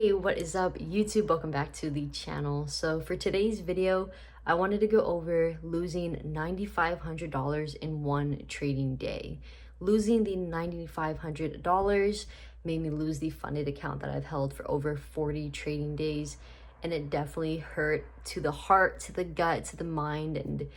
Hey, what is up YouTube? Welcome back to the channel. So for today's video, I wanted to go over losing $9,500 in one trading day. Losing the $9,500 made me lose the funded account that I've held for over 40 trading days, and it definitely hurt to the heart, to the gut, to the mind, and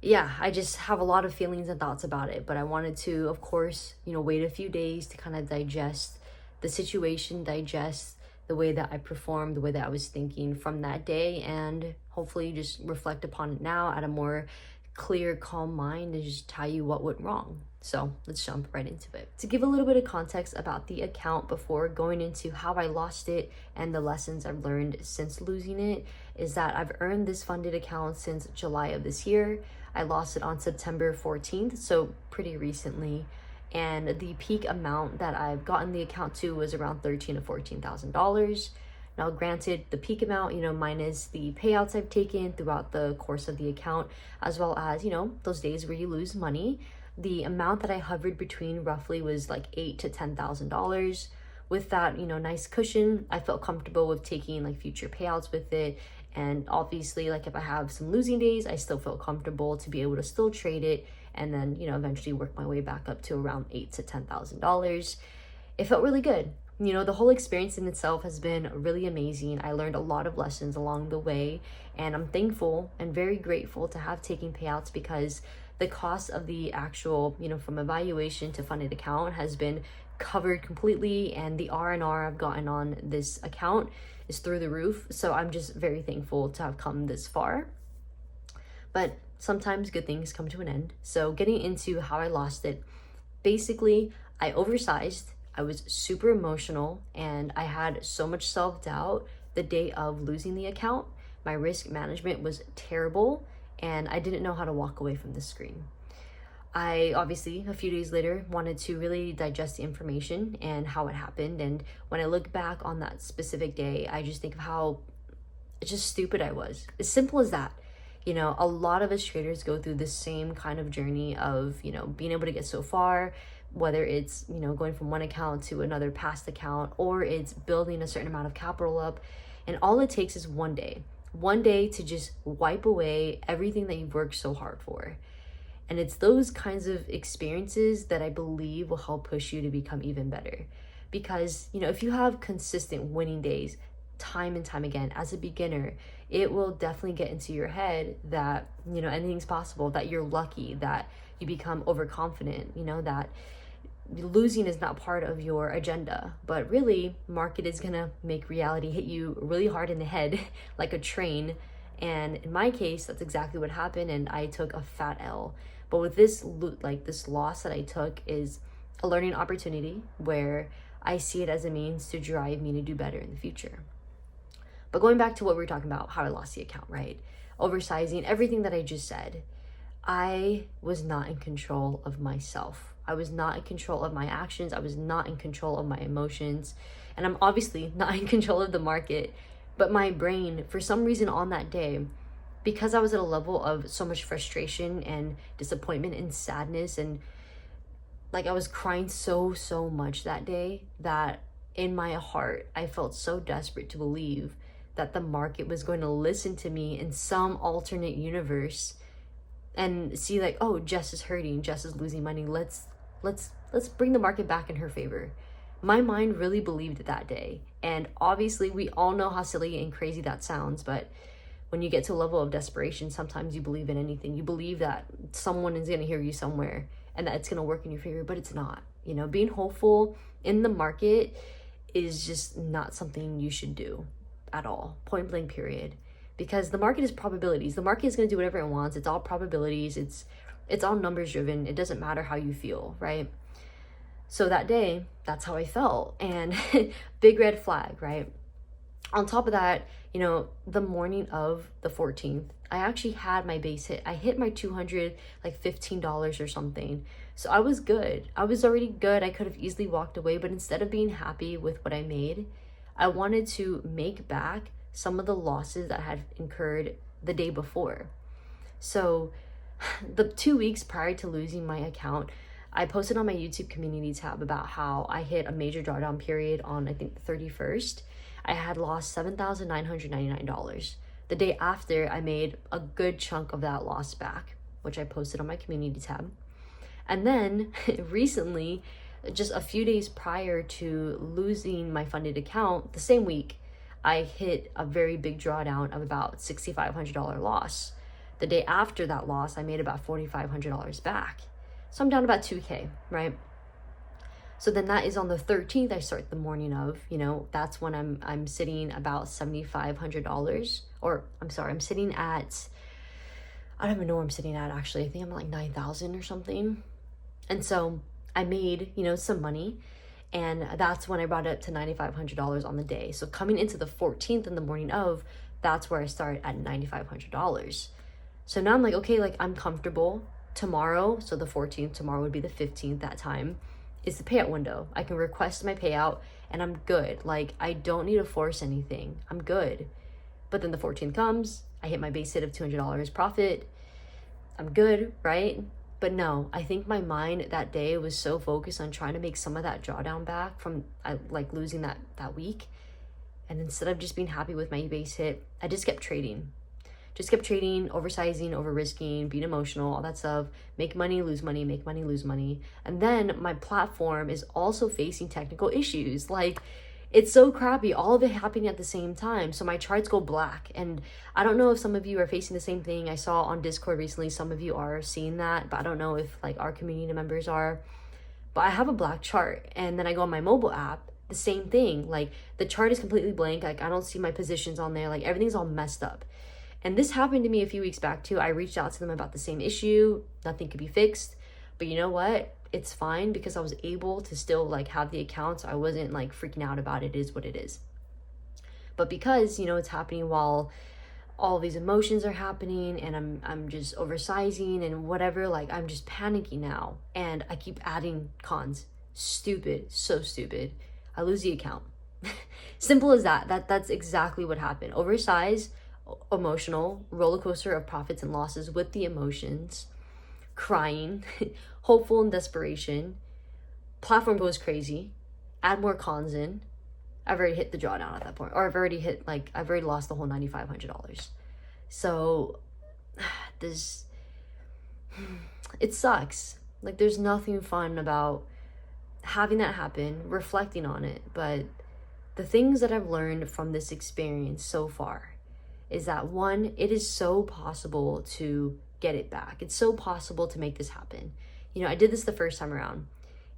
yeah, I just have a lot of feelings and thoughts about it. But I wanted to, of course, wait a few days to kind of digest the situation, digest the way that I performed, the way that I was thinking from that day, and hopefully just reflect upon it now at a more clear, calm mind and just tell you what went wrong. So let's jump right into it. To give a little bit of context about the account before going into how I lost it and the lessons I've learned since losing it, is that I've earned this funded account since July of this year. I lost it on September 14th, so pretty recently. And the peak amount that I've gotten the account to was around $13,000 to $14,000. Now, granted, the peak amount, minus the payouts I've taken throughout the course of the account, as well as, those days where you lose money, the amount that I hovered between roughly was like $8,000 to $10,000. With that, nice cushion, I felt comfortable with taking like future payouts with it. And obviously, like if I have some losing days, I still feel comfortable to be able to still trade it and then, eventually work my way back up to around $8,000 to $10,000. It felt really good. The whole experience in itself has been really amazing. I learned a lot of lessons along the way, and I'm thankful and very grateful to have taken payouts, because the cost of the actual, from evaluation to funded account has been covered completely, and the R&R I've gotten on this account is through the roof. So I'm just very thankful to have come this far. But sometimes good things come to an end. So getting into how I lost it, basically I oversized, I was super emotional, and I had so much self-doubt the day of losing the account. My risk management was terrible, and I didn't know how to walk away from the screen. I obviously, a few days later, wanted to really digest the information and how it happened. And when I look back on that specific day, I just think of how just stupid I was. As simple as that. A lot of us traders go through the same kind of journey of, being able to get so far, whether it's, going from one account to another past account, or it's building a certain amount of capital up. And all it takes is one day to just wipe away everything that you've worked so hard for. And it's those kinds of experiences that I believe will help push you to become even better. Because, if you have consistent winning days, time and time again, as a beginner, it will definitely get into your head that, anything's possible, that you're lucky, that you become overconfident, that losing is not part of your agenda. But really, market is gonna make reality hit you really hard in the head like a train. And in my case, that's exactly what happened, and I took a fat L. But with this loss that I took is a learning opportunity where I see it as a means to drive me to do better in the future. But going back to what we were talking about, how I lost the account, right? Oversizing, everything that I just said, I was not in control of myself. I was not in control of my actions. I was not in control of my emotions. And I'm obviously not in control of the market. But my brain, for some reason on that day, because I was at a level of so much frustration and disappointment and sadness, and like I was crying so much that day, that in my heart, I felt so desperate to believe that the market was going to listen to me in some alternate universe and see like, oh, Jess is hurting, Jess is losing money. Let's bring the market back in her favor. My mind really believed it that day. And obviously we all know how silly and crazy that sounds, but when you get to a level of desperation, sometimes you believe in anything. You believe that someone is going to hear you somewhere and that it's going to work in your favor, but it's not. Being hopeful in the market is just not something you should do at all, point blank period. Because the market is probabilities. The market is going to do whatever it wants. It's all probabilities. It's all numbers driven. It doesn't matter how you feel, right? So that day, that's how I felt. And big red flag, right? On top of that, the morning of the 14th, I actually had my base hit. I hit my $215 or something. So I was good. I was already good. I could have easily walked away, but instead of being happy with what I made, I wanted to make back some of the losses that I had incurred the day before. So the 2 weeks prior to losing my account, I posted on my YouTube community tab about how I hit a major drawdown period on, I think, the 31st. I had lost $7,999. The day after, I made a good chunk of that loss back, which I posted on my community tab. And then recently, just a few days prior to losing my funded account, the same week, I hit a very big drawdown of about $6,500 loss. The day after that loss, I made about $4,500 back. So I'm down about 2K, right? So then that is on the 13th, I start the morning of, that's when I'm sitting about $7,500, or I'm sorry, I'm sitting at, I don't even know where I'm sitting at actually. I think I'm at like 9,000 or something. And so I made, some money, and that's when I brought it up to $9,500 on the day. So coming into the 14th in the morning of, that's where I start at $9,500. So now I'm like, okay, like I'm comfortable. Tomorrow, so the 14th, tomorrow would be the 15th, that time is the payout window. I can request my payout and I'm good. Like I don't need to force anything. I'm good. But then the 14th comes, I hit my base hit of $200 profit. I'm good, right? But no, I think my mind that day was so focused on trying to make some of that drawdown back from like losing that week. And instead of just being happy with my base hit, I just kept trading. Oversizing, over risking, being emotional, all that stuff, make money, lose money, make money, lose money. And then my platform is also facing technical issues. Like it's so crappy, all of it happening at the same time. So my charts go black. And I don't know if some of you are facing the same thing. I saw on Discord recently, some of you are seeing that, but I don't know if like our community members are. But I have a black chart, and then I go on my mobile app, the same thing. Like the chart is completely blank. Like I don't see my positions on there. Like everything's all messed up. And this happened to me a few weeks back too. I reached out to them about the same issue. Nothing could be fixed. But you know what? It's fine because I was able to still like have the account. So I wasn't like freaking out about it. It is what it is. But because, it's happening while all these emotions are happening and I'm just oversizing and whatever, like I'm just panicking now. And I keep adding cons. Stupid. So stupid. I lose the account. Simple as that. That's exactly what happened. Oversize, emotional roller coaster of profits and losses with the emotions, crying, hopeful and desperation. Platform goes crazy. Add more cons in. I've already hit the drawdown at that point, or I've already lost the whole $9,500. So it sucks. Like there's nothing fun about having that happen, reflecting on it. But the things that I've learned from this experience so far is that one, it is so possible to get it back. It's so possible to make this happen. I did this the first time around,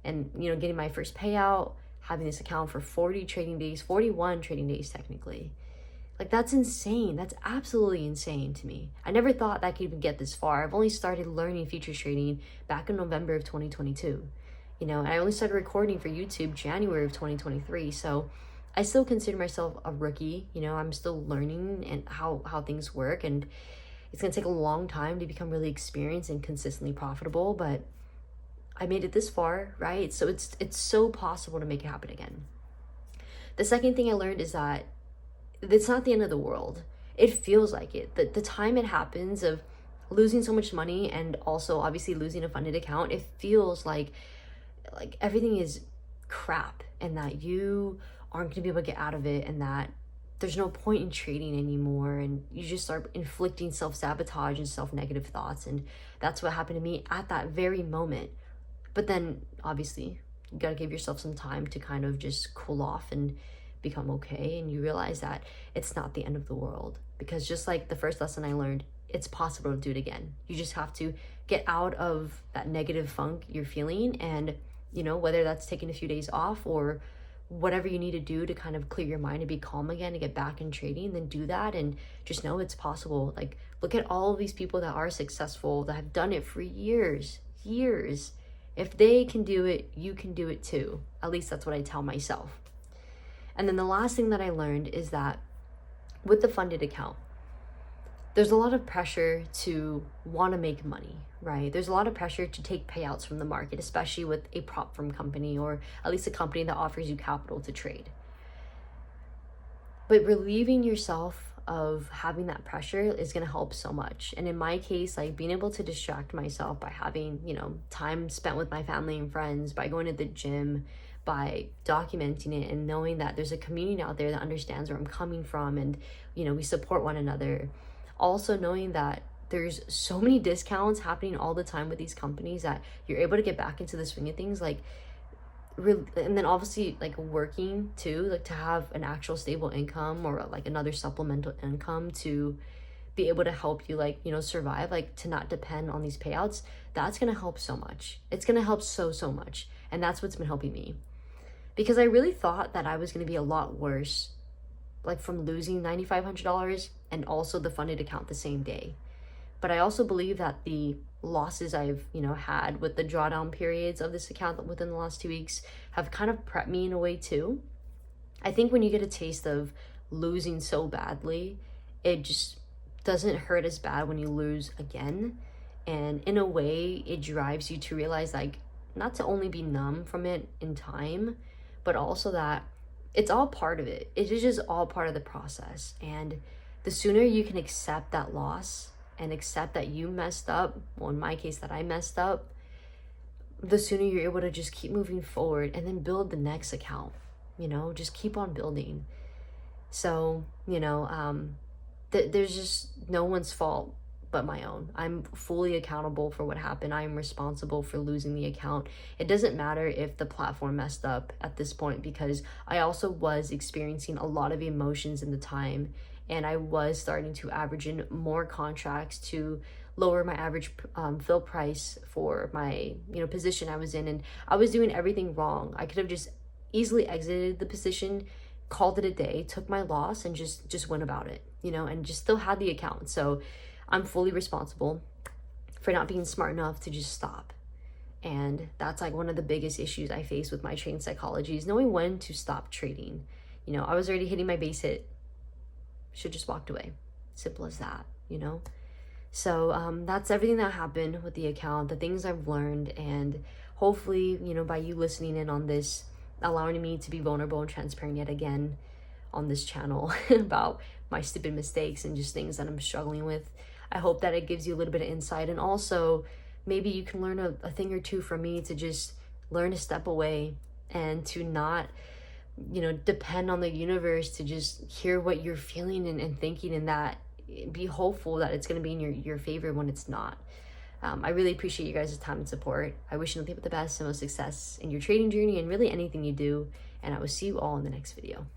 and, getting my first payout, having this account for 41 trading days technically. Like that's insane. That's absolutely insane to me. I never thought that I could even get this far. I've only started learning futures trading back in November of 2022. And I only started recording for YouTube January of 2023. So I still consider myself a rookie. I'm still learning and how things work, and it's gonna take a long time to become really experienced and consistently profitable, but I made it this far, right? So it's so possible to make it happen again. The second thing I learned is that it's not the end of the world. It feels like it. The time it happens of losing so much money and also obviously losing a funded account, it feels like everything is crap and that you aren't going to be able to get out of it, and that there's no point in trading anymore, and you just start inflicting self-sabotage and self-negative thoughts. And that's what happened to me at that very moment. But then obviously you got to give yourself some time to kind of just cool off and become okay, and you realize that it's not the end of the world, because just like the first lesson I learned, it's possible to do it again. You just have to get out of that negative funk you're feeling, and whether that's taking a few days off or whatever you need to do to kind of clear your mind and be calm again and get back in trading, then do that, and just know it's possible. Like look at all of these people that are successful, that have done it for years. If they can do it, you can do it too. At least that's what I tell myself. And then the last thing that I learned is that with the funded account, there's a lot of pressure to want to make money, right? There's a lot of pressure to take payouts from the market, especially with a prop firm company, or at least a company that offers you capital to trade. But relieving yourself of having that pressure is going to help so much. And in my case, like being able to distract myself by having, time spent with my family and friends, by going to the gym, by documenting it and knowing that there's a community out there that understands where I'm coming from, and we support one another. Also knowing that there's so many discounts happening all the time with these companies that you're able to get back into the swing of things, like and then obviously like working too, like to have an actual stable income or like another supplemental income to be able to help you like survive, like to not depend on these payouts. That's gonna help so much. It's gonna help so much, and that's what's been helping me, because I really thought that I was gonna be a lot worse, like from losing $9,500 and also the funded account the same day. But I also believe that the losses I've had with the drawdown periods of this account within the last 2 weeks have kind of prepped me in a way too. I think when you get a taste of losing so badly, it just doesn't hurt as bad when you lose again. And in a way, it drives you to realize, like, not to only be numb from it in time, but also that it's all part of it. It is just all part of the process. And the sooner you can accept that loss and accept that you messed up, well, in my case, that I messed up, the sooner you're able to just keep moving forward and then build the next account, just keep on building. So, there's just no one's fault but my own. I'm fully accountable for what happened. I am responsible for losing the account. It doesn't matter if the platform messed up at this point, because I also was experiencing a lot of emotions in the time, and I was starting to average in more contracts to lower my average fill price for my position I was in, and I was doing everything wrong. I could have just easily exited the position, called it a day, took my loss, and just went about it, and just still had the account. So I'm fully responsible for not being smart enough to just stop. And that's like one of the biggest issues I face with my trading psychology, is knowing when to stop trading. I was already hitting my base hit, should just walked away. Simple as that, So that's everything that happened with the account, the things I've learned, and hopefully, by you listening in on this, allowing me to be vulnerable and transparent yet again on this channel about my stupid mistakes and just things that I'm struggling with, I hope that it gives you a little bit of insight. And also maybe you can learn a thing or two from me to just learn to step away and to not depend on the universe to just hear what you're feeling and thinking, and that be hopeful that it's going to be in your favor when it's not. I really appreciate you guys' time and support. I wish you nothing but the best and most success in your trading journey and really anything you do, and I will see you all in the next video.